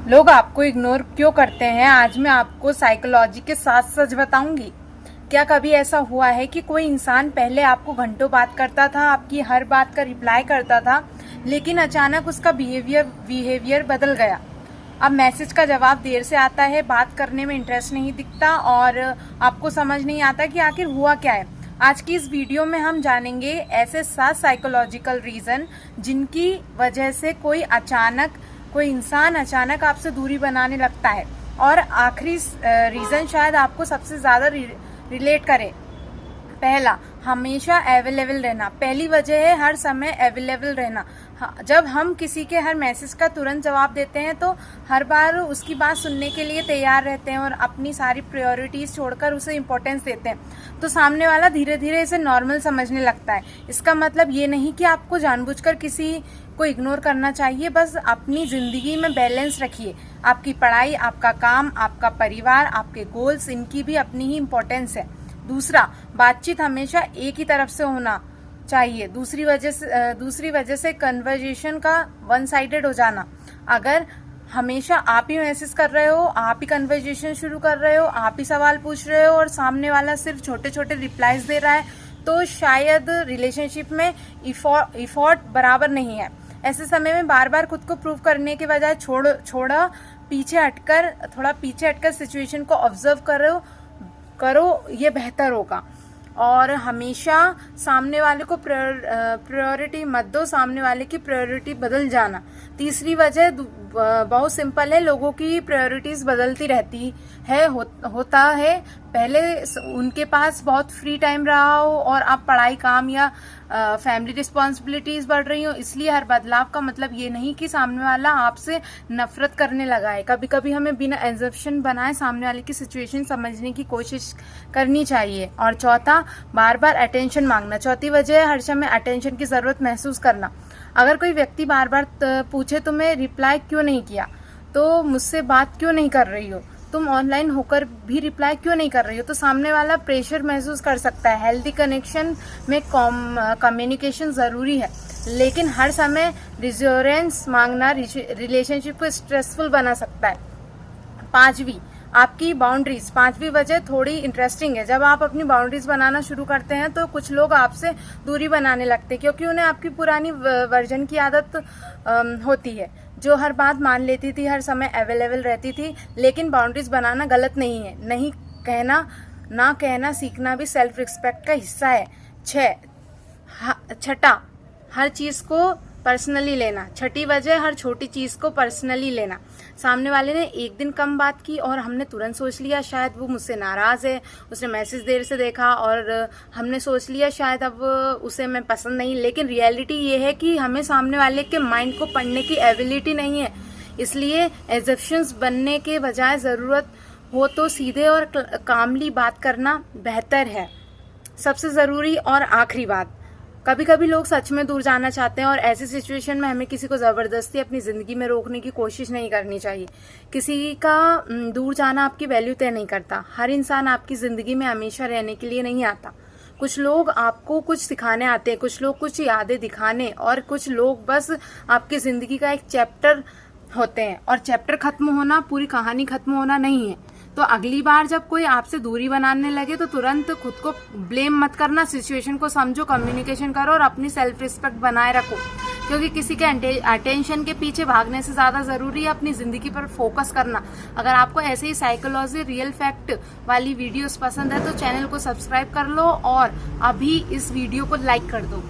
लोग आपको इग्नोर क्यों करते हैं, आज मैं आपको साइकोलॉजी के साथ सच बताऊंगी। क्या कभी ऐसा हुआ है कि कोई इंसान पहले आपको घंटों बात करता था, आपकी हर बात का रिप्लाई करता था, लेकिन अचानक उसका बिहेवियर बदल गया। अब मैसेज का जवाब देर से आता है, बात करने में इंटरेस्ट नहीं दिखता और आपको समझ नहीं आता कि आखिर हुआ क्या है। आज की इस वीडियो में हम जानेंगे ऐसे 7 साइकोलॉजिकल रीज़न जिनकी वजह से कोई इंसान अचानक आपसे दूरी बनाने लगता है। और आखिरी रीज़न शायद आपको सबसे ज़्यादा रिलेट करे। पहला, हमेशा अवेलेबल रहना। पहली वजह है हर समय अवेलेबल रहना। जब हम किसी के हर मैसेज का तुरंत जवाब देते हैं तो हर बार उसकी बात सुनने के लिए तैयार रहते हैं और अपनी सारी प्रायोरिटीज छोड़कर उसे इम्पोर्टेंस देते हैं, तो सामने वाला धीरे धीरे इसे नॉर्मल समझने लगता है। इसका मतलब ये नहीं कि आपको जानबूझकर किसी को इग्नोर करना चाहिए, बस अपनी जिंदगी में बैलेंस रखिए। आपकी पढ़ाई, आपका काम, आपका परिवार, आपके गोल्स, इनकी भी अपनी ही इम्पोर्टेंस है। दूसरा, बातचीत हमेशा एक ही तरफ से होना चाहिए। दूसरी वजह से कन्वर्जेशन का वन साइडेड हो जाना। अगर हमेशा आप ही मैसेज कर रहे हो, आप ही कन्वर्जेशन शुरू कर रहे हो, आप ही सवाल पूछ रहे हो और सामने वाला सिर्फ छोटे छोटे रिप्लाईज दे रहा है, तो शायद रिलेशनशिप में इफोर्ट बराबर नहीं है। ऐसे समय में बार बार खुद को प्रूव करने के बजाय थोड़ा पीछे हटकर सिचुएशन को ऑब्जर्व करो, ये बेहतर होगा। और हमेशा सामने वाले को प्रायोरिटी मत दो, सामने वाले की प्रायोरिटी बदल जाना। तीसरी वजह बहुत सिंपल है, लोगों की प्रायोरिटीज बदलती रहती है। होता है पहले उनके पास बहुत फ्री टाइम रहा हो और अब पढ़ाई, काम या फैमिली रिस्पॉन्सिबिलिटीज बढ़ रही हो, इसलिए हर बदलाव का मतलब ये नहीं कि सामने वाला आपसे नफरत करने लगा है। कभी कभी हमें बिना एजम्पशन बनाए सामने वाले की सिचुएशन समझने की कोशिश करनी चाहिए। और चौथा, बार बार अटेंशन मांगना। चौथी वजह है हर समय अटेंशन की जरूरत महसूस करना। अगर कोई व्यक्ति बार बार पूछे तुम्हें रिप्लाई क्यों नहीं किया, तो मुझसे बात क्यों नहीं कर रही हो, तुम ऑनलाइन होकर भी रिप्लाई क्यों नहीं कर रही हो, तो सामने वाला प्रेशर महसूस कर सकता है। हेल्दी कनेक्शन में कम्युनिकेशन जरूरी है, लेकिन हर समय रिजोरेंस मांगना रिलेशनशिप को स्ट्रेसफुल बना सकता है। पांचवी, आपकी बाउंड्रीज। पांचवी वजह थोड़ी इंटरेस्टिंग है। जब आप अपनी बाउंड्रीज बनाना शुरू करते हैं तो कुछ लोग आपसे दूरी बनाने लगते हैं, क्योंकि उन्हें आपकी पुरानी वर्जन की आदत होती है, जो हर बात मान लेती थी, हर समय अवेलेबल रहती थी। लेकिन बाउंड्रीज बनाना गलत नहीं है। नहीं कहना, ना कहना सीखना भी सेल्फ रिस्पेक्ट का हिस्सा है। छठा, हर चीज को पर्सनली लेना। छठी वजह, हर छोटी चीज को पर्सनली लेना। सामने वाले ने एक दिन कम बात की और हमने तुरंत सोच लिया शायद वो मुझसे नाराज है, उसने मैसेज देर से देखा और हमने सोच लिया शायद अब उसे मैं पसंद नहीं। लेकिन रियलिटी ये है कि हमें सामने वाले के माइंड को पढ़ने की एबिलिटी नहीं है। इसलिए एजम्पशंस बनने के बजाय जरूरत हो तो सीधे और कामली बात करना बेहतर है। सबसे जरूरी और आखिरी बात, कभी कभी लोग सच में दूर जाना चाहते हैं और ऐसी सिचुएशन में हमें किसी को जबरदस्ती अपनी जिंदगी में रोकने की कोशिश नहीं करनी चाहिए। किसी का दूर जाना आपकी वैल्यू तय नहीं करता। हर इंसान आपकी जिंदगी में हमेशा रहने के लिए नहीं आता। कुछ लोग आपको कुछ सिखाने आते हैं, कुछ लोग कुछ यादें दिखाने, और कुछ लोग बस आपकी जिंदगी का एक चैप्टर होते हैं। और चैप्टर खत्म होना पूरी कहानी खत्म होना नहीं है। तो अगली बार जब कोई आपसे दूरी बनाने लगे तो तुरंत खुद को ब्लेम मत करना, सिचुएशन को समझो, कम्युनिकेशन करो और अपनी सेल्फ रिस्पेक्ट बनाए रखो। क्योंकि किसी के अटेंशन के पीछे भागने से ज्यादा जरूरी है अपनी जिंदगी पर फोकस करना। अगर आपको ऐसे ही साइकोलॉजी रियल फैक्ट वाली वीडियोस पसंद है तो चैनल को सब्सक्राइब कर लो और अभी इस वीडियो को लाइक कर दो।